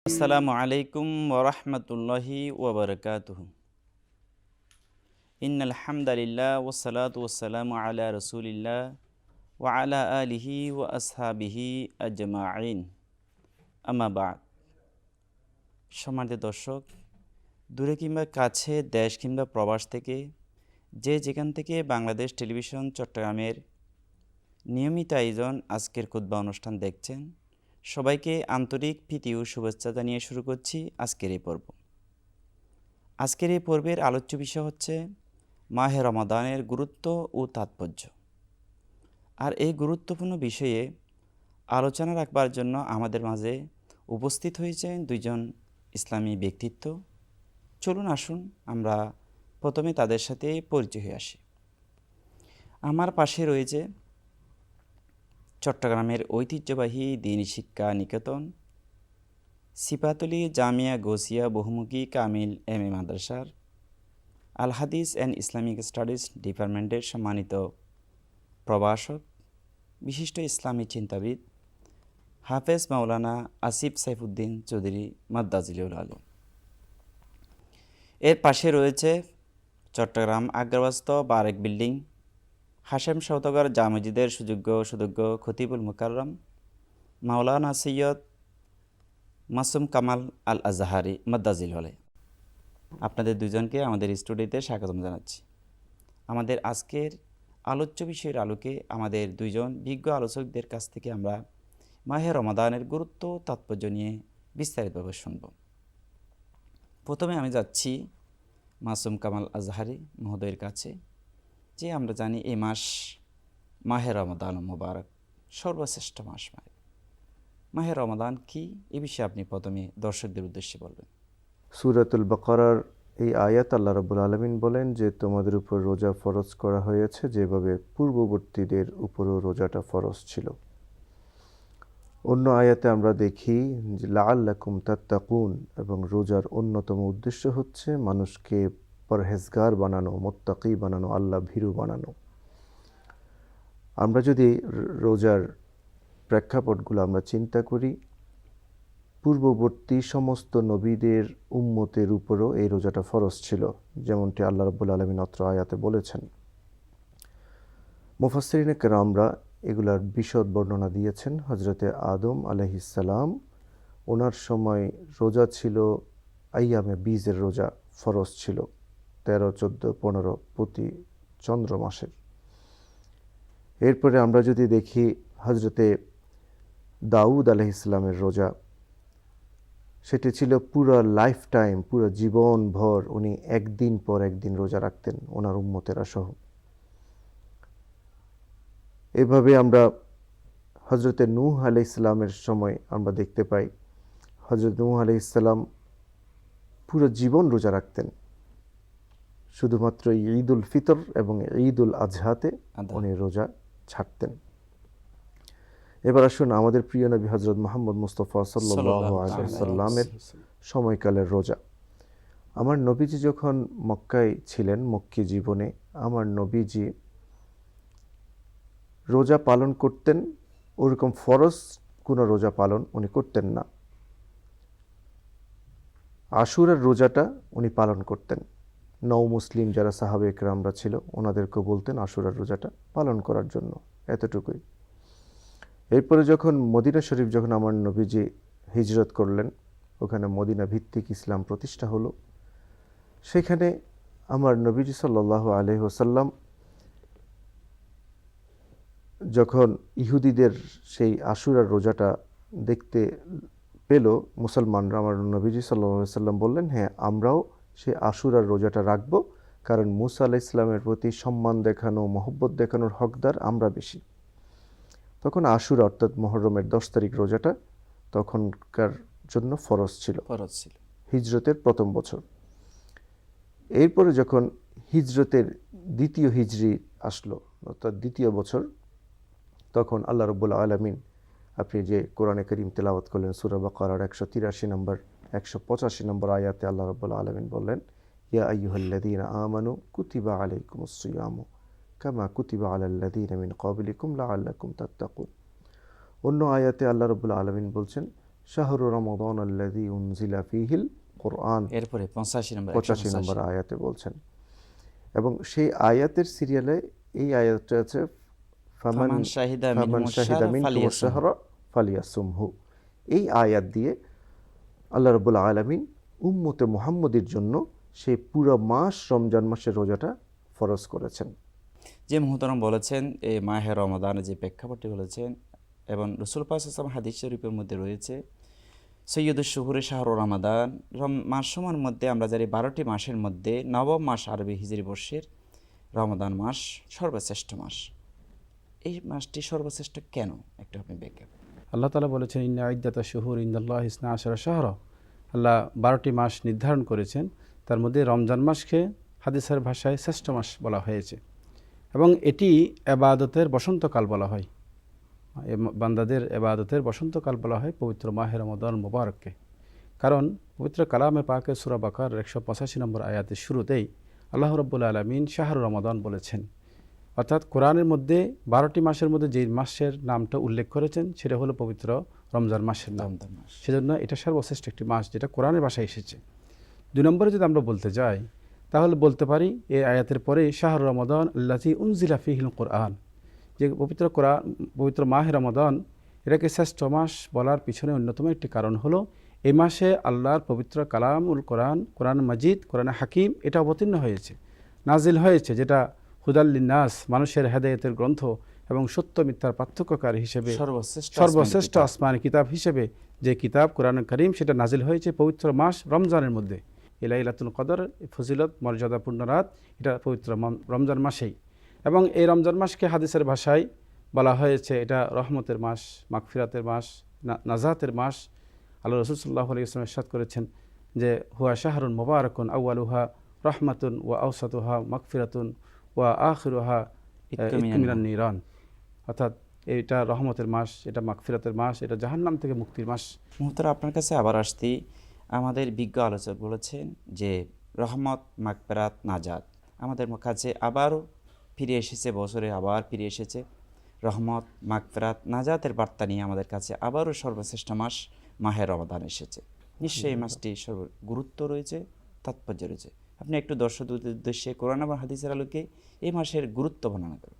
আসসালামু আলাইকুম ওরহমতুল্লাহি ওবরকাতুহু। ইন্নাল হামদালিল্লাহ ওয়াসসালাতু ওয়াসসালামু আলা রাসূলিল্লাহ ওয়া আলা আলিহি ওয়া আসহাবিহি আজমাইন। আম্মা বা'দ। সম্মানিত দর্শক, দূরে কিংবা কাছে, দেশ কিংবা প্রবাস থেকে যে যেখান থেকে বাংলাদেশ টেলিভিশন চট্টগ্রামের নিয়মিত আয়োজন আজকের খুতবা অনুষ্ঠান দেখছেন, সবাইকে আন্তরিক প্রীতি ও শুভেচ্ছা জানিয়ে শুরু করছি আজকের এই পর্ব। আজকের এই পর্বের আলোচ্য বিষয় হচ্ছে মাহে রমাদানের গুরুত্ব ও তাৎপর্য। আর এই গুরুত্বপূর্ণ বিষয়ে আলোচনা রাখবার জন্য আমাদের মাঝে উপস্থিত হয়েছেন দুইজন ইসলামী ব্যক্তিত্ব। চলুন আসুন আমরা প্রথমে তাদের সাথে পরিচয় হয়ে আসি। আমার পাশে রয়েছে চট্টগ্রামের ঐতিহ্যবাহী দ্বীন শিক্ষা নিকেতন সিপাতলি জামিয়া গোসিয়া বহুমুখী কামিল এম.এ. মাদ্রাসার আল হাদিস অ্যান্ড ইসলামিক স্টাডিজ ডিপার্টমেন্টের সম্মানিত প্রভাষক, বিশিষ্ট ইসলামী চিন্তাবিদ হাফেজ মাওলানা আসিফ সাইফুদ্দিন চৌধুরী মাদ্দাজিলুল আলম। এর পাশে রয়েছে চট্টগ্রাম আগ্রাবাস্ত বারেক বিল্ডিং হাশেম সওদাগর জামে মসজিদের সুযোগ্য খতিবুল মুকাররম মাওলানা সৈয়দ মাসুম কামাল আল আজহারি মাদ্দাজিলুল আলম। আপনাদের দুজনকে আমাদের স্টুডিওতে স্বাগতম জানাচ্ছি। আমাদের আজকের আলোচ্য বিষয়ের আলোকে আমাদের দুইজন বিজ্ঞ আলোচকদের কাছ থেকে আমরা মাহে রমাদানের গুরুত্ব তাৎপর্য নিয়ে বিস্তারিতভাবে শুনব। প্রথমে আমি যাচ্ছি মাসুম কামাল আজহারি মহোদয়ের কাছে। যে আমরা জানি এই মাস মাহে রমাদান মুবারক, সর্বশ্রেষ্ঠ মাস। মাহে রমাদান কি, এ বিষয়ে আপনি প্রথমে দর্শকদের উদ্দেশ্যে বলবেন। সূরাতুল বাকারার এই আয়াত আল্লাহ রাব্বুল আলামিন বলেন যে তোমাদের উপর রোজা ফরজ করা হয়েছে যেভাবে পূর্ববর্তীদের উপরও রোজাটা ফরজ ছিল। অন্য আয়াতে আমরা দেখি যে লাআল্লাকুম তাত্তাকুন, এবং রোজার অন্যতম উদ্দেশ্য হচ্ছে মানুষকে পরহেজগার বানানো, মুত্তাকি বানানো, আল্লাহ ভীরু বানানো। আমরা যদি রোজার প্রেক্ষাপটগুলো আমরা চিন্তা করি, পূর্ববর্তী সমস্ত নবীদের উম্মতের উপরও এই রোজাটা ফরজ ছিল, যেমনটি আল্লাহ রাব্বুল আলামিন অত্র আয়াতে বলেছেন। মুফাসসিরিনে কেরামরা এগুলার বিশদ বর্ণনা দিয়েছেন। হজরতে আদম আলাইহিস সালাম, ওনার সময় রোজা ছিল আইয়ামে বীজের রোজা ফরজ ছিল, 13, 14, 15 প্রতি চন্দ্র মাসের। এরপরে আমরা যদি দেখি হজরতে দাউদ আলাইহিস সালামের রোজা, সেটি ছিল পুরো লাইফ টাইম, পুরো জীবনভর উনি একদিন পর একদিন রোজা রাখতেন ওনার উম্মতেরা সহ। এভাবে আমরা হজরতে নূহ আলাইহিস সালামের সময় আমরা দেখতে পাই হজরত নূহ আলাইহিস সালাম পুরো জীবন রোজা রাখতেন, শুধুমাত্র ঈদুল ফিতর এবং ঈদুল আজহাতে উনি রোজা ছাড়তেন। এবার আসুন আমাদের প্রিয় নবী হজরত মুহাম্মদ মুস্তাফা সাল্লাল্লাহু আলাইহি ওয়াসাল্লামের সময়কালের রোজা। আমার নবীজি যখন মক্কায় ছিলেন, মক্কি জীবনে আমার নবীজি রোজা পালন করতেন, ওরকম ফরজ কোনো রোজা পালন উনি করতেন না। আশুরার রোজাটা উনি পালন করতেন। নও মুসলিম যারা সাহাবে একরামরা ছিল ওনাদেরকে বলতেন আশুরার রোজাটা পালন করার জন্য, এতটুকুই। এরপরে যখন মদিনা শরীফ, যখন আমার নবীজি হিজরত করলেন, ওখানে মদিনা ভিত্তিক ইসলাম প্রতিষ্ঠা হলো, সেখানে আমার নবীজি সাল্লাল্লাহু আলাইহি ওয়াসাল্লাম যখন ইহুদিদের সেই আশুরার রোজাটা দেখতে পেল মুসলমানরা, আমার নবীজি সাল্লাল্লাহু আলাইহি ওয়াসাল্লাম বললেন, হ্যাঁ আমরাও সেই আশুরার রোজাটা রাখব, কারণ মুসা আলাইহিস সালামের প্রতি সম্মান দেখানো, মহব্বত দেখানোর হকদার আমরা বেশি। তখন আশুরা অর্থাৎ মুহররমের 10 তারিখ রোজাটা তখনকার জন্য ফরজ ছিল, হিজরতের প্রথম বছর। এরপরে যখন হিজরতের দ্বিতীয় হিজরি আসলো, অর্থাৎ দ্বিতীয় বছর, তখন আল্লাহ রাব্বুল আলামিন, আপনি যে কোরআনে কারীম তেলাওয়াত করলেন সূরা বাকারার 183 নম্বর 185 নম্বর আয়াতে আল্লাহ রাব্বুল আলামিন বললেন, ইয়া আইয়ুহাল্লাযীনা আমানু কুতিবা আলাইকুমুস সিয়ামু কামা কুতিবা আলাল্লাযীনা মিন ক্বাবলিকুম লাআল্লাকুম তাত্তাকুন। অন্য আয়াতে আল্লাহ রাব্বুল আলামিন বলছেন, শাহরু রমাদান আল্লাযী উনজিলা ফীহিল কুরআন, এরপরে 85 নম্বর আয়াতে বলছেন। এবং সেই আয়াতের সিরিয়ালে এই আয়াতটা আছে ফামান শাহিদা ফামান শাহিদা মিনকুমুশ শাহরা ফালিয়াসুমহু। এই আয়াত দিয়ে আল্লাহ রাব্বুল আলামিন উম্মতে মুহাম্মদের জন্য সেই পুরো মাস রমজান মাসের রোজাটা ফরজ করেছেন। যে মুহতারাম বলেছেন এই মাহে রমাদানের যে প্রেক্ষাপটটি বলেছেন, এবং রাসূল পাক সাল্লাল্লাহু আলাইহি ওয়াসাল্লাম হাদিস শরীফের মধ্যে রয়েছে সৈয়দুশ শুহুরে শাহরু রমাদান, মাসসমূহের মধ্যে আমরা জানি 12টি মাসের মধ্যে নবম মাস আরবি হিজরি বর্ষের রমাদান মাস সর্বশ্রেষ্ঠ মাস। এই মাসটি সর্বশ্রেষ্ঠ কেন একটু আপনি ব্যাখ্যা করুন। আল্লাহ তাআলা বলেছেন ইন্না ইদ্দাতা শুহুর ইনদাল্লাহি ইসনা আশারা শাহরা, আল্লাহ 12টি মাস নির্ধারণ করেছেন, তার মধ্যে রমজান মাসকে হাদিসের ভাষায় শ্রেষ্ঠ মাস বলা হয়েছে এবং এটি ইবাদতের বসন্তকাল বলা হয়, বান্দাদের ইবাদতের বসন্তকাল বলা হয় পবিত্র মাহে রমাদান মুবারককে। কারণ পবিত্র কালামে পাকে সূরা বাকার 185 নম্বর আয়াতের শুরুতেই আল্লাহ রাব্বুল আলামিন শাহরু রমাদান বলেছেন, অর্থাৎ কোরআনের মধ্যে 12টি মাসের মধ্যে যে মাসের নামটা উল্লেখ করেছেন সেটা হলো পবিত্র রমজান মাসের নাম। সেজন্য এটা সর্বশ্রেষ্ঠ একটি মাস যেটা কোরআনের ভাষায় এসেছে। 2 নম্বরে যদি আমরা বলতে যাই তাহলে বলতে পারি এই আয়াতের পরে শাহরু রমাদান আল্লাযী উনজিলা ফীহিল কুরআন, যে পবিত্র মাহে রমাদান এটাকে শ্রেষ্ঠ মাস বলার পিছনে অন্যতম একটি কারণ হলো এই মাসে আল্লাহর পবিত্র কালামুল কোরআন মাজিদ, কোরআন হাকিম এটা অবতীর্ণ হয়েছে, নাজিল হয়েছে, যেটা হুদাল লিন্নাস, মানুষের হেদায়েতের গ্রন্থ এবং সত্য মিথ্যার পার্থক্যকারী হিসেবে সর্বশ্রেষ্ঠ আসমানি কিতাব হিসেবে যে কিতাব কোরআন কারীম, সেটা নাজিল হয়েছে পবিত্র মাস রমজানের মধ্যে। লাইলাতুল কদর, ফজিলত, মর্যাদাপূর্ণ রাত, এটা পবিত্র রমজান মাসেই। এবং এই রমজান মাসকে হাদিসের ভাষায় বলা হয়েছে এটা রহমতের মাস, মাগফিরাতের মাস, নাজাতের মাস। আল্লাহ রাসূল সাল্লাল্লাহু আলাইহি ওয়াসাল্লাম ইরশাদ করেছেন যে হুয়া শাহরুন মুবারাকুন আউয়ালুহা রাহমাতুন ওয়া আওসাতুহা মাগফিরাতুন ওয়া আখিরুহা ইতকুম মিনান নিরান, অর্থাৎ এটা রহমতের মাস, এটা মাগফিরাতের মাস, এটা জাহান্নাম থেকে মুক্তির মাস। মুহতারাম আপনার কাছে আবার আসছি, আমাদের বিজ্ঞ আলোচক বলেছেন যে রহমত, মাগফিরাত, নাজাত আমাদের কাছে আবারও ফিরে এসেছে, বছরে আবার ফিরে এসেছে। রহমত, মাগফিরাত, নাজাতের বার্তা নিয়ে আমাদের কাছে আবারও সর্বশ্রেষ্ঠ মাস মাহে রমাদান এসেছে। নিশ্চয়ই এই মাসটি গুরুত্ব রয়েছে, তাৎপর্য রয়েছে। আপনি একটু দর্শকদের উদ্দেশ্যে কোরআন এবং হাদিসের আলোকে এই মাসের গুরুত্ব বর্ণনা করুন।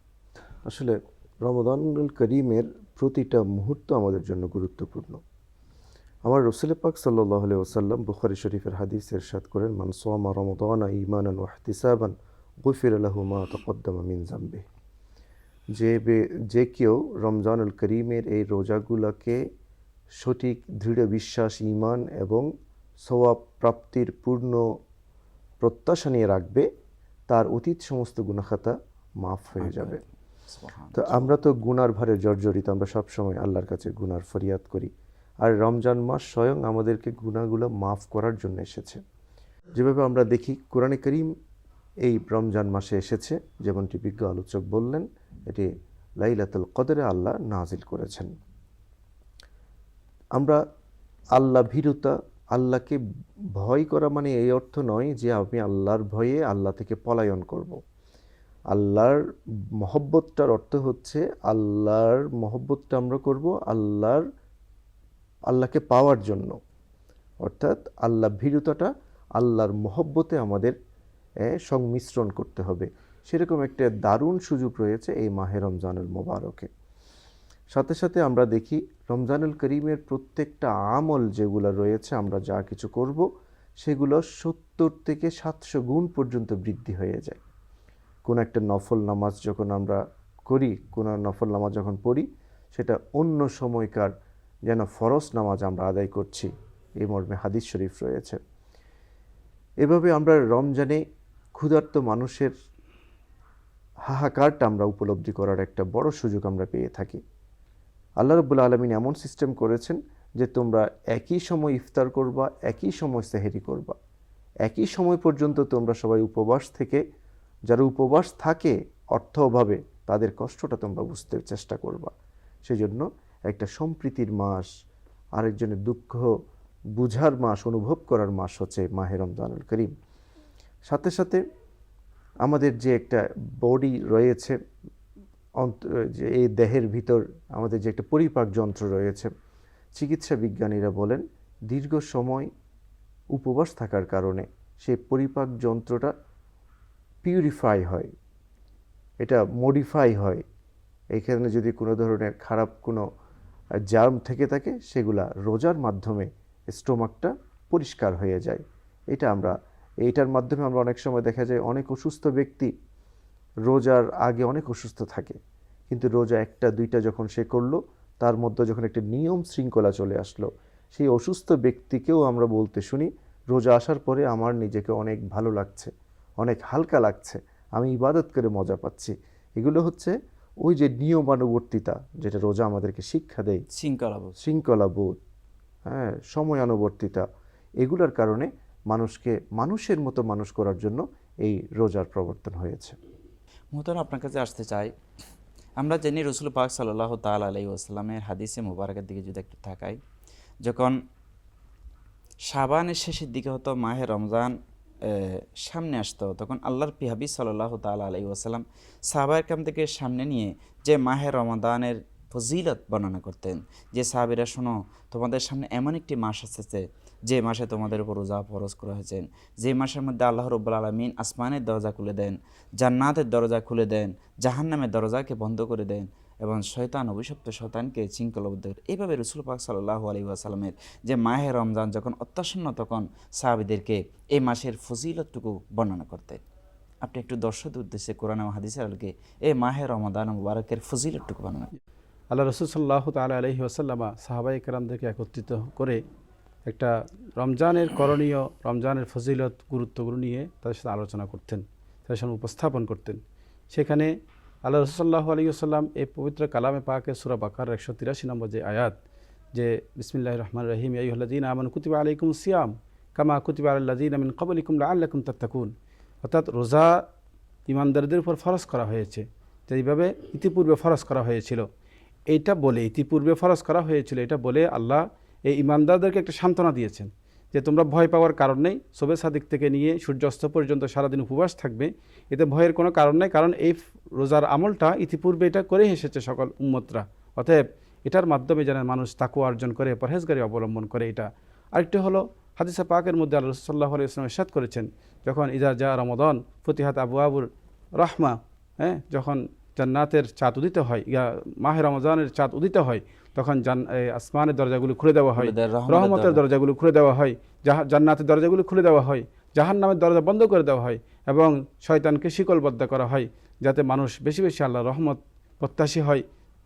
আসলে রমাদানুল করিমের প্রতিটা মুহূর্ত আমাদের জন্য গুরুত্বপূর্ণ। আমার রাসূল পাক সাল্লাল্লাহু আলাইহি ওয়াসাল্লাম বুখারী শরীফের হাদিসে ইরশাদ করেন, মান সামা রমাদানা ঈমানান ওয়া ইহতিসাবান গুফিরা লাহু মা তাকদ্দামা মিন যামবিহি। যে কেউ রমজানুল করিমের এই রোজাগুলোকে সঠিক দৃঢ় বিশ্বাস, ঈমান এবং সওয়াব প্রাপ্তির পূর্ণ প্রত্যাশা নিয়ে রাখবে, তার অতীত সমস্ত গুনাহখাতা মাফ হয়ে যাবে। তো আমরা তো গুনার ভারে জর্জরিত, আমরা সবসময় আল্লাহর কাছে গুনার ফরিয়াদ করি, আর রমজান মাস স্বয়ং আমাদেরকে গুনাহগুলো মাফ করার জন্য এসেছে। যেভাবে আমরা দেখি কোরআনে কারীম এই রমজান মাসে এসেছে, যেমনটি বিজ্ঞ আলোচক বললেন, এটি লাইলাতুল কদরে আল্লাহ নাজিল করেছেন। আমরা আল্লাহ ভীরুতা, আল্লাহকে ভয় করা মানে এই অর্থ নয় যে আমি আল্লাহর ভয়ে আল্লাহ থেকে পলায়ন করব। আল্লাহর মহব্বতটার অর্থ হচ্ছে আল্লাহর মহব্বতটা আমরা করব আল্লাহকে পাওয়ার জন্য, অর্থাৎ আল্লাহ ভীরুতাটা আল্লাহর মহব্বতে আমাদের সংমিশ্রণ করতে হবে। সেরকম একটা দারুণ সুযোগ রয়েছে এই মাহে রমজানুল মোবারকে। সাথে সাথে আমরা দেখি রমজানুল করিমের প্রত্যেকটা আমল যেগুলো রয়েছে, আমরা যা কিছু করব সেগুলো 70 থেকে 700 গুণ পর্যন্ত বৃদ্ধি হয়ে যায়। কোনো একটা নফল নামাজ যখন আমরা করি, কোনো নফল নামাজ যখন পড়ি, সেটা অন্য সময়কার যেন ফরজ নামাজ আমরা আদায় করছি, এই মর্মে হাদিস শরীফ রয়েছে। এভাবে আমরা রমজানে ক্ষুধার্ত মানুষের হাহাকারটা আমরা উপলব্ধি করার একটা বড় সুযোগ আমরা পেয়ে থাকি। আল্লাহ রাব্বুল আলামিন এমন সিস্টেম করেছেন যে তোমরা একই সময় ইফতার করবা, একই সময় সেহরি করবা, একই সময় পর্যন্ত তোমরা সবাই উপবাস থেকে, যারা উপবাস থাকে অর্থ অভাবে, তাদের কষ্টটা তোমরা বুঝতে চেষ্টা করবা। সেজন্য একটা সম্প্রীতির মাস, আরেকজনের দুঃখ বুঝার মাস, অনুভব করার মাস হচ্ছে মাহে রমজানুল করিম। সাথে সাথে আমাদের যে একটা বডি রয়েছে, যে এই দেহের ভিতর আমাদের যে একটা পরিপাক যন্ত্র রয়েছে, চিকিৎসা বিজ্ঞানীরা বলেন দীর্ঘ সময় উপবাস থাকার কারণে সেই পরিপাক যন্ত্রটা পিউরিফাই হয়, এটা মডিফাই হয়। এখানে যদি কোনো ধরনের খারাপ কোনো জার্ম থেকে থাকে সেগুলা রোজার মাধ্যমে স্টোমাকটা পরিষ্কার হয়ে যায়। এইটার মাধ্যমে আমরা অনেক সময় দেখা যায় অনেক অসুস্থ ব্যক্তি রোজার আগে অনেক অসুস্থ থাকে, কিন্তু রোজা একটা দুইটা যখন সে করলো, তার মধ্যে যখন একটা নিয়ম শৃঙ্খলা চলে আসলো, সেই অসুস্থ ব্যক্তিকেও আমরা বলতে শুনি রোজা আসার পরে আমার নিজেকে অনেক ভালো লাগছে, অনেক হালকা লাগছে, আমি ইবাদত করে মজা পাচ্ছি। এগুলো হচ্ছে ওই যে নিয়মানুবর্তিতা যেটা রোজা আমাদেরকে শিক্ষা দেয়, শৃঙ্খলাবোধ, হ্যাঁ, সময়ানুবর্তিতা, এগুলোর কারণে মানুষকে মানুষের মতো মানুষ করার জন্য এই রোজার প্রবর্তন হয়েছে। মোহতারাম, আপনার কাছে আসতে চাই, আমরা জানি রসুল পাক সাল্লাল্লাহু তাআলা আলাইহি ওয়াসাল্লামের হাদিসে মুবারাকের দিকে যদি একটু তাকাই, যখন শাবানের শেষের দিকে হতো, মাহে রমজান সামনে আসতো, তখন আল্লাহর হাবিব সাল্লাল্লাহু তাআলা আলাইহি ওয়াসাল্লাম সাহাবায়ে কেরাম থেকে সামনে নিয়ে যে মাহে রমাদানের ফজিলত বর্ণনা করতেন, যে সাহাবীরা শোনো, তোমাদের সামনে এমন একটি মাস আসছে যে মাসে তোমাদের উপর রোজা ফরজ করা হয়েছেন, যে মাসের মধ্যে আল্লাহ রাব্বুল আলামিন আসমানের দরজা খুলে দেন, জান্নাতের দরজা খুলে দেন, জাহান্নামের দরজাকে বন্ধ করে দেন এবং শয়তান, অভিশপ্ত শয়তানকে শৃঙ্খলাবদ্ধ করে। এইভাবে রাসূল পাক সাল্লাল্লাহু আলাইহি ওয়াসাল্লামের যে মাহে রমজান যখন অত্যাসন্ন, তখন সাহাবীদেরকে এই মাসের ফজিলতটুকু বর্ণনা করতেন। আপনি একটু দর্শকদের উদ্দেশ্যে কোরআন ও হাদিসের আলোকে এই মাহে রমাদান মুবারকের ফজিলতটুকু বর্ণনা। আল্লাহ রসুল সাল্লাল্লাহু তাআলা আলাইহি ওয়াসাল্লামা সাহাবায়ে কেরামদেরকে একত্রিত করে একটা রমজানের করণীয়, রমজানের ফজিলত, গুরুত্বগুলো নিয়ে তাদের সাথে আলোচনা করতেন, তাদের সামনে উপস্থাপন করতেন। সেখানে আল্লাহ রসুল সাল্লাল্লাহু আলাইহি ওয়াসাল্লাম এই পবিত্র কালামে পাকে সূরা বাকারার 183 নম্বর যে আয়াত, যে বিসমিল্লাহির রহমানির রহিম, ইয়া আইয়ুহাল্লাযীনা আমানু কুতিবা আলাইকুমুস সিয়াম কামা কুতিবা আলাল্লাযীনা মিন ক্বাবলিকুম লাআল্লাকুম তাত্তাকুন, অর্থাৎ রোজা ইমানদারদের উপর ফরজ করা হয়েছে, যেইভাবে ইতিপূর্বে ফরজ করা হয়েছিল। এইটা বলে, ইতিপূর্বে ফরজ করা হয়েছিল এটা বলে আল্লাহ এই ইমানদারদেরকে একটা সান্ত্বনা দিয়েছেন যে তোমরা ভয় পাওয়ার কারণ নেই, শবে সাদিক থেকে নিয়ে সূর্যাস্ত পর্যন্ত সারাদিন উপবাস থাকবে, এতে ভয়ের কোনো কারণ নেই, কারণ এই রোজার আমলটা ইতিপূর্বে এটা করেই এসেছে সকল উম্মতরা। অতএব এটার মাধ্যমে যেন মানুষ তাকওয়া অর্জন করে, পরহেজগারি অবলম্বন করে। এটা আরেকটি হলো হাদিসে পাকের মধ্যে আল্লাহ রাসূল সাল্লাল্লাহু আলাইহি ওয়াসাল্লাম ইরশাদ করেছেন, যখন ইজা জা রমাদান ফুতিহাত আবওয়াবুর রাহমা, যখন জান্নাতের চাঁদ উদিত হয়, মাহে রমজানের চাঁদ উদিত হয়, তখন আসমানের দরজাগুলো খুলে দেওয়া হয়, রহমতের দরজাগুলো খুলে দেওয়া হয়, জান্নাতের দরজাগুলো খুলে দেওয়া হয়, জাহান্নামের দরজা বন্ধ করে দেওয়া হয় এবং শয়তানকে শিকলবদ্ধ করা হয়, যাতে মানুষ বেশি বেশি আল্লাহর রহমত প্রত্যাশী হয়,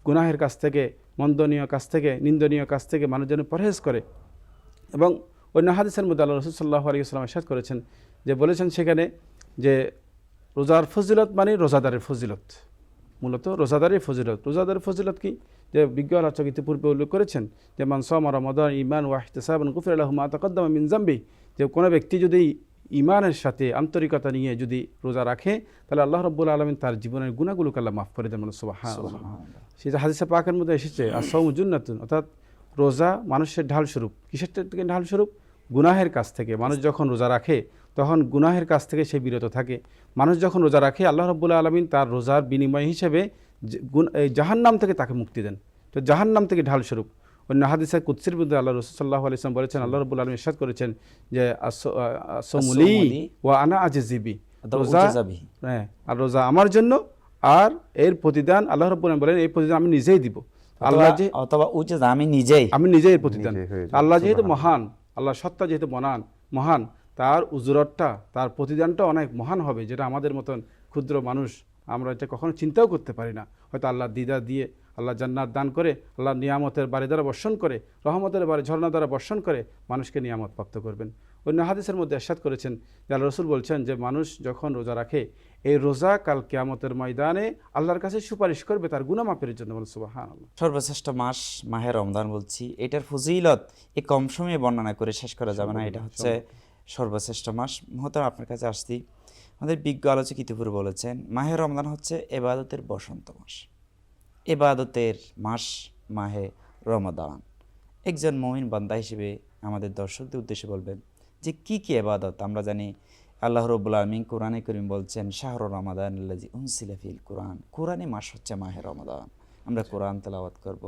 গুনাহের কাছ থেকে, মন্দনীয় কাছ থেকে, নিন্দনীয় কাছ থেকে মানুষ যেন পরহেজ করে। এবং অন্য হাদিসের মধ্যে আল্লাহ রাসূল সাল্লাল্লাহু আলাইহি ওয়াসাল্লাম ইরশাদ করেছেন, যে বলেছেন সেখানে যে রোজার ফজিলত মানে রোজাদারের ফজিলত, মূলত রোজাদারের ফজিলত। রোজাদারের ফজিলত কি? যে বিজ্ঞ আলোচক ইতিপূর্বে উল্লেখ করেছেন যে মান সামা রমাদান ঈমান ওয়া ইহতিসাবান গুফিরা লাহু মা তাকাদ্দামা মিন যামবি, যে কোনো ব্যক্তি যদি ঈমানের সাথে আন্তরিকতা নিয়ে যদি রোজা রাখে, তাহলে আল্লাহ রাব্বুল আলামিন তার জীবনের গুনাহগুলোকে আল্লাহ মাফ করে দেন। সুবহানাল্লাহ। সেটা হাদিসে পাকের মধ্যে এসেছে, আস-সাওমু জুন্নাতুন, অর্থাৎ রোজা মানুষের ঢাল স্বরূপ। কিসের থেকে ঢাল স্বরূপ? গুনাহের কাছ থেকে। মানুষ যখন রোজা রাখে তখন গুনাহের কাছ থেকে সে বিরত থাকে। মানুষ যখন রোজা রাখে, আল্লাহ রাব্বুল আলামিন তার রোজার বিনিময় হিসেবে জাহান্নাম থেকে তাকে মুক্তি দেন। তো জাহান্নাম থেকে ঢাল স্বরূপ। অন্য হাদিসে কুদসির মধ্যে আল্লাহ রাসূল সাল্লাল্লাহু আলাইহি ওয়াসাল্লাম বলেছেন, আল্লাহ রাব্বুল আলামিন ইরশাদ করেছেন যে আস-সাওমু লি ওয়া আনা আজজি বি, রোজা, আর রোজা আমার জন্য, আর এর প্রতিদান আল্লাহ রাব্বুল আলামিন বলেন এই প্রতিদান আমি নিজেই দিব। আল্লাহ যে, অথবা আমি নিজেই এর প্রতিদান। আল্লাহ যেহেতু মহান, আল্লাহ সত্তা যেহেতু মহান, তার উজরতটা, তার প্রতিদানটা অনেক মহান হবে, যেটা আমাদের মতন ক্ষুদ্র মানুষ আমরা এটা কখনো চিন্তাও করতে পারি না। হয়তো আল্লাহ দিদা দিয়ে, আল্লাহ জান্নাত দান করে, আল্লাহ নিয়ামতের বাড়ি দ্বারা বর্ষণ করে, রহমতের বাড়ি ঝর্ণা দ্বারা বর্ষণ করে মানুষকে নিয়ামত প্রাপ্ত করবেন। অন্য হাদিসের মধ্যে ইরশাদ করেছেন যে আল্লাহ রাসূল বলছেন যে মানুষ যখন রোজা রাখে, এই রোজা কাল কিয়ামতের ময়দানে আল্লাহর কাছে সুপারিশ করবে তার গুনাহ মাফের জন্য। সুবহানাল্লাহ। সর্বশ্রেষ্ঠ মাস মাহে রমজান বলছি, এটার ফজিলত এই কম সময়ে বর্ণনা করে শেষ করা যাবে না। এটা হচ্ছে সর্বশ্রেষ্ঠ মাস। মোহতারাম, আপনার কাছে আসছি, আমাদের বিজ্ঞ আলোচক ইতিপূর্বে বলেছেন মাহে রমজান হচ্ছে ইবাদতের বসন্ত মাস, ইবাদতের মাস মাহে রমাদান। একজন মুমিন বান্দা হিসেবে আমাদের দর্শকদের উদ্দেশ্যে বলবেন যে কি কি ইবাদত। আমরা জানি আল্লাহ রাব্বুল আলামিন কোরআনে কারীম বলছেন শাহরু রমাদান আল্লাযী উনজিলা ফিল কুরআন, কোরআনে মাস হচ্ছে মাহে রমাদান। আমরা কোরআন তেলাওয়াত করব,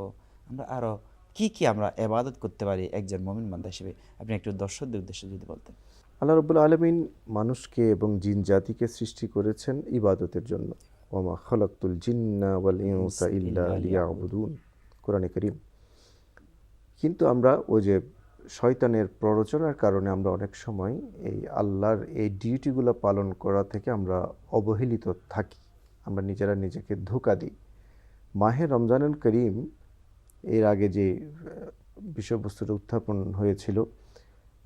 আমরা আরও কি কি আমরা ইবাদত করতে পারি একজন মুমিন বান্দা হিসেবে, আপনি একটু দর্শকদের উদ্দেশ্যে যদি বলতেন। আল্লাহ রাব্বুল আলামিন মানুষকে এবং জিন জাতিকে সৃষ্টি করেছেন ইবাদতের জন্য। ওমা খালাকতুল জিন্না ওয়াল ইনসা ইল্লা লিয়াবুদুন, কোরআনে কারীম। কিন্তু আমরা ওই যে শয়তানের প্ররোচনার কারণে আমরা অনেক সময় এই আল্লাহর এই ডিউটিগুলো পালন করা থেকে আমরা অবহেলিত থাকি, আমরা নিজেরা নিজেকে ধোঁকা দিই। মাহে রমজানুল করিম এর আগে যে বিষয়বস্তুটা উত্থাপন হয়েছিল,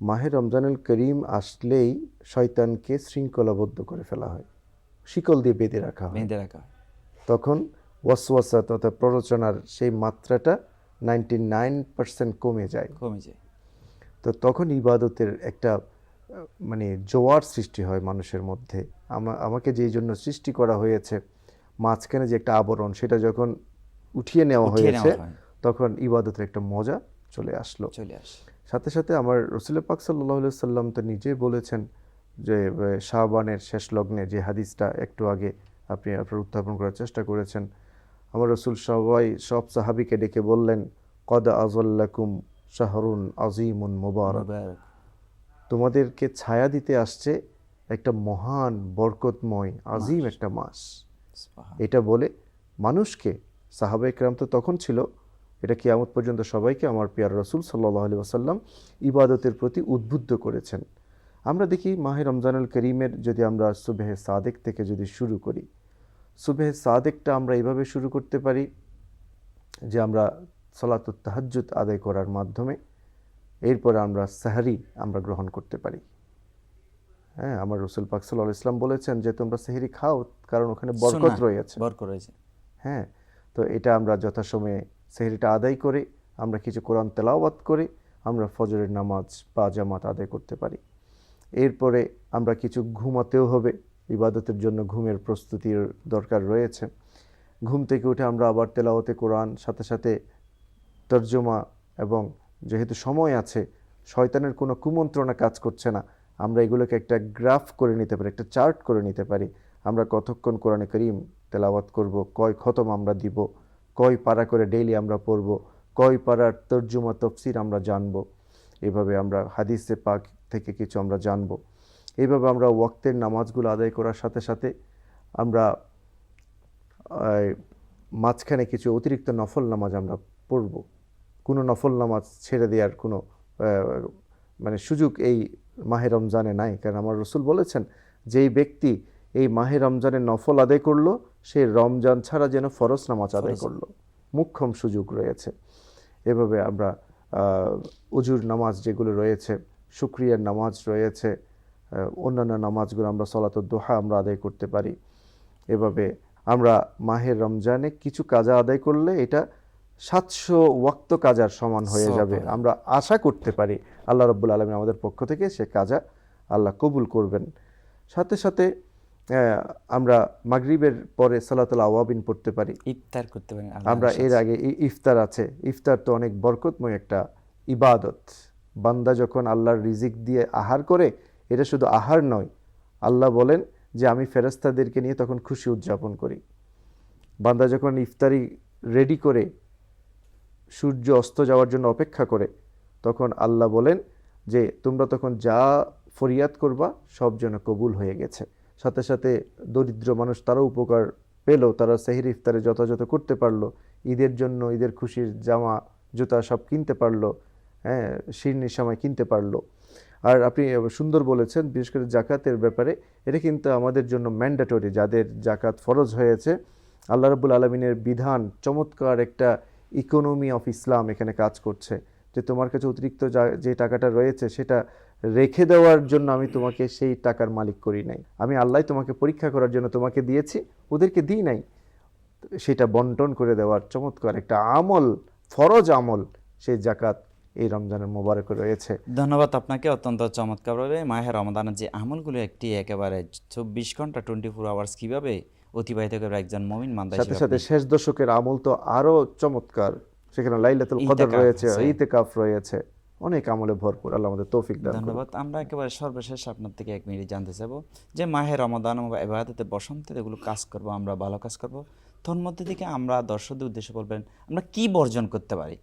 মাহে রমজানুল করিম আসলেই শয়তানকে শৃঙ্খলাবদ্ধ করে ফেলা হয়, শিকল দিয়ে বেঁধে রাখা হয়। বেঁধে রাখা হয়। তখন ওয়াসওয়াসা তথা প্ররোচনার সেই মাত্রাটা 99% কমে যায়। কমে যায়। তো তখন ইবাদতের একটা মানে জোয়ার সৃষ্টি হয় মানুষের মধ্যে। আমাকে যেই জন্য সৃষ্টি করা হয়েছে, মাঝখানে যে একটা আবরণ, সেটা যখন উঠিয়ে নেওয়া হয়েছে, তখন ইবাদতের একটা মজা চলে আসলো। সাথে সাথে আমার রাসূল পাক সাল্লাল্লাহু আলাইহি সাল্লাম তো নিজে বলেছেন যে শাবানের শেষ লগ্নে, যে হাদিসটা একটু আগে আপনি আপনার উত্থাপন করার চেষ্টা করেছেন, আমার রাসূল সব সাহাবীকে ডেকে বললেন, কদ আযাল্লাকুম শাহরুন আজিমুন মুবারাক, তোমাদেরকে ছায়া দিতে আসছে একটা মহান বরকতময় আজিম একটা মাস। এটা বলে মানুষকে, সাহাবায়ে কেরাম তো তখন ছিল, এটা কিয়ামত পর্যন্ত সবাইকে আমার প্রিয় রাসূল সাল্লাল্লাহু আলাইহি ওয়াসাল্লাম ইবাদতের প্রতি উদ্বুদ্ধ করেছেন। আমরা দেখি মাহে রমজানুল করিমের যদি আমরা সুবহে সাদেক থেকে যদি শুরু করি, সুবহে সাদেকটা আমরা এইভাবে শুরু করতে পারি যে আমরা সালাতুত তাহাজ্জুদ আদায় করার মাধ্যমে এরপরে আমরা সাহরি আমরা গ্রহণ করতে পারি। হ্যাঁ, আমার রাসূল পাক সাল্লাল্লাহু আলাইহি ওয়াসাল্লাম বলেছেন যে তোমরা সেহরি খাও, কারণ ওখানে বরকত রয়েছে। হ্যাঁ, তো এটা আমরা যথাসময়ে সেহরিটা আদায় করে আমরা কিছু কোরআন তেলাওয়াত করে আমরা ফজরের নামাজ বা জামাত আদায় করতে পারি। এরপরে আমরা কিছু ঘুমাতেও হবে, ইবাদতের জন্য ঘুমের প্রস্তুতির দরকার রয়েছে। ঘুম থেকে উঠে আমরা আবার তেলাওয়াতে কোরআন, সাথে সাথে তরজমা, এবং যেহেতু সময় আছে, শয়তানের কোনো কুমন্ত্রণা কাজ করছে না, আমরা এগুলোকে একটা গ্রাফ করে নিতে পারি, একটা চার্ট করে নিতে পারি। আমরা কতক্ষণ কোরআনে কারীম তেলাওয়াত করব, কয় খতম আমরা দিব, কয় পারা করে ডেইলি আমরা পড়ব, কয় পারার তরজমা তাফসীর আমরা জানব, এভাবে আমরা হাদিসে পাক থেকে কিছু আমরা জানব। এইভাবে আমরা ওয়াক্তের নামাজগুলো আদায় করার সাথে সাথে আমরা মাঝখানে কিছু অতিরিক্ত নফল নামাজ আমরা পড়ব। কোনো নফল নামাজ ছেড়ে দেওয়ার কোনো মানে সুযোগ এই মাহে রমজানে নাই, কারণ আমার রাসূল বলেছেন যেই ব্যক্তি এই মাহে রমজানের নফল আদায় করলো, সে রমজান ছাড়া যেন ফরজ নামাজ আদায় করলো, মুখ্যম সুযোগ রয়েছে। এভাবে আমরা উজুর নামাজ যেগুলো রয়েছে, শুকরিয়ার নামাজ রয়েছে, অন্যান্য নামাজগুলো আমরা সলাতুদ দোহা আমরা আদায় করতে পারি। এভাবে আমরা মাহে রমজানে কিছু কাজা আদায় করলে এটা 700 ওয়াক্ত কাজার সমান হয়ে যাবে। আমরা আশা করতে পারি আল্লাহ রাব্বুল আলামিন আমাদের পক্ষ থেকে সে কাজা আল্লাহ কবুল করবেন। সাথে সাথে আমরা মাগরিবের পরে সালাতুল আওয়াবিন পড়তে পারি, ইফতার করতে পারি। আমরা এর আগে ইফতার আছে, ইফতার তো অনেক বরকতময় একটা ইবাদত। বান্দা যখন আল্লাহর রিজিক দিয়ে আহার করে, এটা শুধু আহার নয়, আল্লাহ বলেন যে আমি ফেরেশতাদেরকে নিয়ে তখন খুশি উদযাপন করি। বান্দা যখন ইফতারি রেডি করে সূর্য অস্ত যাওয়ার জন্য অপেক্ষা করে, তখন আল্লাহ বলেন যে তোমরা তখন যা ফরিয়াদ করবা সব যেন কবুল হয়ে গেছে। সাথে সাথে দরিদ্র মানুষ তারা উপকার পেল, তারা সেহরি ইফতারে যথাযথ করতে পারলো, ঈদের জন্য ঈদের খুশির জামা জুতা সব কিনতে পারলো, হ্যাঁ, শিরনির সময় কিনতে পারলো। আর আপনি সুন্দর বলেছেন, বিশেষ করে জাকাতের ব্যাপারে, এটা কিন্তু আমাদের জন্য ম্যান্ডেটরি, যাদের জাকাত ফরজ হয়েছে। আল্লাহ রাব্বুল আলামিনের বিধান, চমৎকার একটা ইকোনমি অফ ইসলাম এখানে কাজ করছে, যে তোমার কাছে অতিরিক্ত যে টাকাটা রয়েছে সেটা রেখে দেওয়ার জন্য আমি তোমাকে সেই টাকার মালিক করি নাই, আমি আল্লাহ তোমাকে পরীক্ষা করার জন্য তোমাকে দিয়েছি, ওদেরকে দিই নাই। সেটা বন্টন করে দেওয়ার চমৎকার একটা আমল, ফরজ আমল, সেই জাকাত এই রমজানের মোবারকে রয়েছে। ধন্যবাদ আপনাকে। অত্যন্ত চমৎকারভাবে মাহে রমজানের যে আমলগুলো একটি একেবারে 24 ঘন্টা 24 আওয়ার্স কীভাবে অতিবাহিত করবে একজন মুমিন বান্দা, সাথে সাথে শেষ দশকের আমল তো আরো চমৎকার, সেখানে লাইলাতুল কদর রয়েছে, ইতিকাফ রয়েছে, অনেক আমলে ভরপুর। আল্লাহ আমাদের তৌফিক দান করুন। ধন্যবাদ। আমরা একেবারে সর্বশেষ আপনার থেকে 1 মিনিট জানতে চাইবো যে মাহে রমাদান বা ইবাদতে বসন্তে যেগুলো কাজ করব, আমরা ভালো কাজ করব, তোর মধ্যে থেকে আমরা দর্শকদের উদ্দেশ্যে বলবেন আমরা কি বর্জন করতে পারি?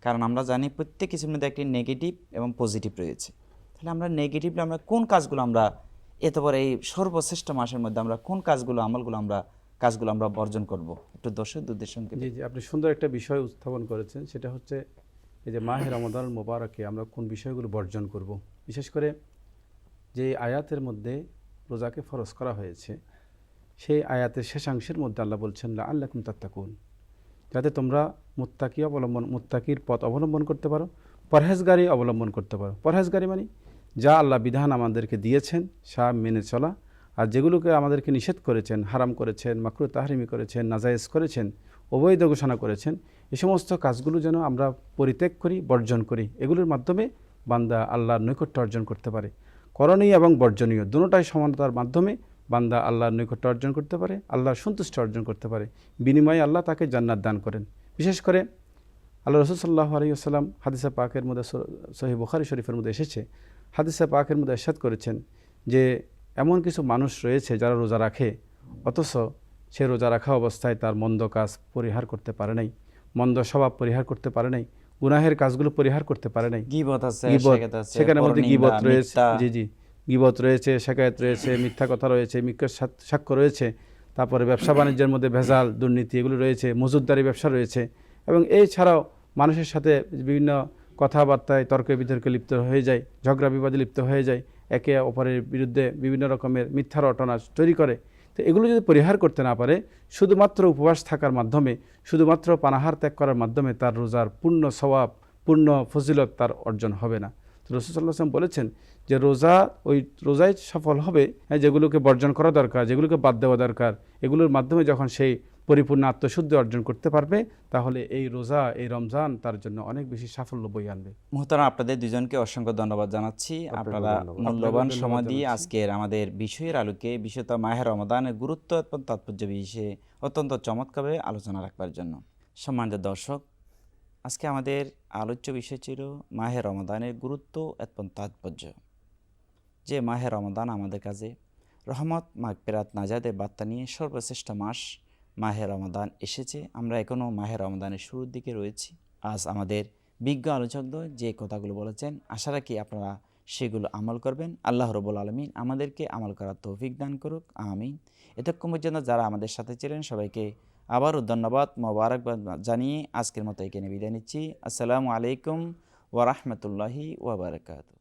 কারণ আমরা জানি প্রত্যেক কিছুর মধ্যে একটি নেগেটিভ এবং পজিটিভ রয়েছে। তাহলে আমরা নেগেটিভলি আমরা কোন কাজগুলো আমরা এত বড় এই সর্বশ্রেষ্ঠ মাসের মধ্যে আমরা কোন কাজগুলো আমলগুলো আমরা বর্জন করব, একটু দর্শকদের সঙ্গে। জি জি, আপনি সুন্দর একটা বিষয় উত্থাপন করেছেন, সেটা হচ্ছে এই যে মাহে রমাদান মোবারকে আমরা কোন বিষয়গুলো বর্জন করব। বিশেষ করে যে আয়াতের মধ্যে রোজাকে ফরজ করা হয়েছে, সেই আয়াতের শেষাংশের মধ্যে আল্লাহ বলছেন লাআল্লাকুম তাত্তাকুন, যাতে তোমরা মুত্তাকির পথ অবলম্বন করতে পারো, পরহেজগারি অবলম্বন করতে পারো। পরহেজগারি মানে যা আল্লাহ বিধান আমাদেরকে দিয়েছেন সব মেনে চলা, আর যেগুলোকে আমাদেরকে নিষেধ করেছেন, হারাম করেছেন, মাকরু তাহরিমি করেছেন, নাজায়েজ করেছেন, অবৈধ ঘোষণা করেছেন, এই সমস্ত কাজগুলো যেন আমরা পরিত্যাগ করি, বর্জন করি। এগুলোর মাধ্যমে বান্দা আল্লাহর নৈকট্য অর্জন করতে পারে। করণীয় এবং বর্জনীয় দুটোটাই সমানতার মাধ্যমে বান্দা আল্লাহর নৈকট্য অর্জন করতে পারে, আল্লাহর সন্তুষ্টি অর্জন করতে পারে। বিনিময়ে আল্লাহ তাকে জান্নাত দান করেন। বিশেষ করে আল্লাহ রসুল সাল্লাল্লাহু আলাইহি ওয়াসাল্লাম হাদিসে পাকের মধ্যে, সহিহ বুখারী শরীফের মধ্যে এসেছে, হাদিসে পাকের মধ্যে ইরশাদ করেছেন যে এমন কিছু মানুষ রয়েছে যারা রোজা রাখে, অথচ সে রোজা রাখা অবস্থায় তার মন্দ কাজ পরিহার করতে পারে নাই, মন্দ স্বভাব পরিহার করতে পারে নাই, গুনাহের কাজগুলো পরিহার করতে পারে নাই। গীবত আছে, সেখানে মধ্যে গীবত রয়েছে, মিথ্যা। জি জি, গীবত রয়েছে, শাকায়াত রয়েছে, মিথ্যা কথা রয়েছে, মিথ্যা সাক্ষ্য রয়েছে, তারপরে ব্যবসা বাণিজ্যের মধ্যে ভেজাল, দুর্নীতি এগুলো রয়েছে, মজুদদারি ব্যবসা রয়েছে, এবং এছাড়াও মানুষের সাথে বিভিন্ন কথাবার্তায় তর্কে বিতর্কে লিপ্ত হয়ে যায়, ঝগড়া বিবাদে লিপ্ত হয়ে যায়, একে অপরের বিরুদ্ধে বিভিন্ন রকমের মিথ্যা রটনা তৈরি করে। তো এগুলো যদি পরিহার করতে না পারে, শুধুমাত্র উপবাস থাকার মাধ্যমে, শুধুমাত্র পানাহার ত্যাগ করার মাধ্যমে তার রোজার পূর্ণ সওয়াব, পূর্ণ ফজিলত তার অর্জন হবে না। তো রাসূল সাল্লাল্লাহু আলাইহি ওয়াসাল্লাম বলেছেন যে রোজায় সফল হবে যেগুলোকে বর্জন করা দরকার, যেগুলোকে বাদ দেওয়া দরকার, এগুলোর মাধ্যমে যখন সেই পরিপূর্ণ আত্মশুদ্ধি অর্জন করতে পারবে, তাহলে এই রোজা, এই রমজান তার জন্য অনেক বেশি সাফল্য বয়ে আনবে। মুহতারাম, আপনাদের দুজনকে অসংখ্য ধন্যবাদ জানাচ্ছি। আপনারা মূল্যবান সময় দিয়ে আজকের আমাদের বিষয়ের আলোকে, বিশেষত মাহে রমাদানের গুরুত্ব এবং তাৎপর্য বিষয়ে অত্যন্ত চমৎকারভাবে আলোচনা রাখবার জন্য। সম্মানিত দর্শক, আজকে আমাদের আলোচ্য বিষয় ছিল মাহে রমাদানের গুরুত্ব এবং তাৎপর্য। যে মাহে রমাদান আমাদের কাছে রহমত, মাগফিরাত, নাজাতের বার্তা নিয়ে সর্বশ্রেষ্ঠ মাস মাহে রমাদান এসেছে। আমরা এখনও মাহে রমাদানের শুরুর দিকে রয়েছি। আজ আমাদের বিজ্ঞ আলোচকদের যে কথাগুলো বলেছেন, আশা রাখি আপনারা সেগুলো আমল করবেন। আল্লাহ রাব্বুল আলামিন আমাদেরকে আমল করার তৌফিক দান করুক, আমিন। এতক্ষণ পর্যন্ত যারা আমাদের সাথে ছিলেন সবাইকে আবারও ধন্যবাদ, মোবারকবাদ জানিয়ে আজকের মতো এখানে বিদায় নিচ্ছি। আসসালামু আলাইকুম ওয়া রাহমাতুল্লাহি ওয়া বারাকাতুহু।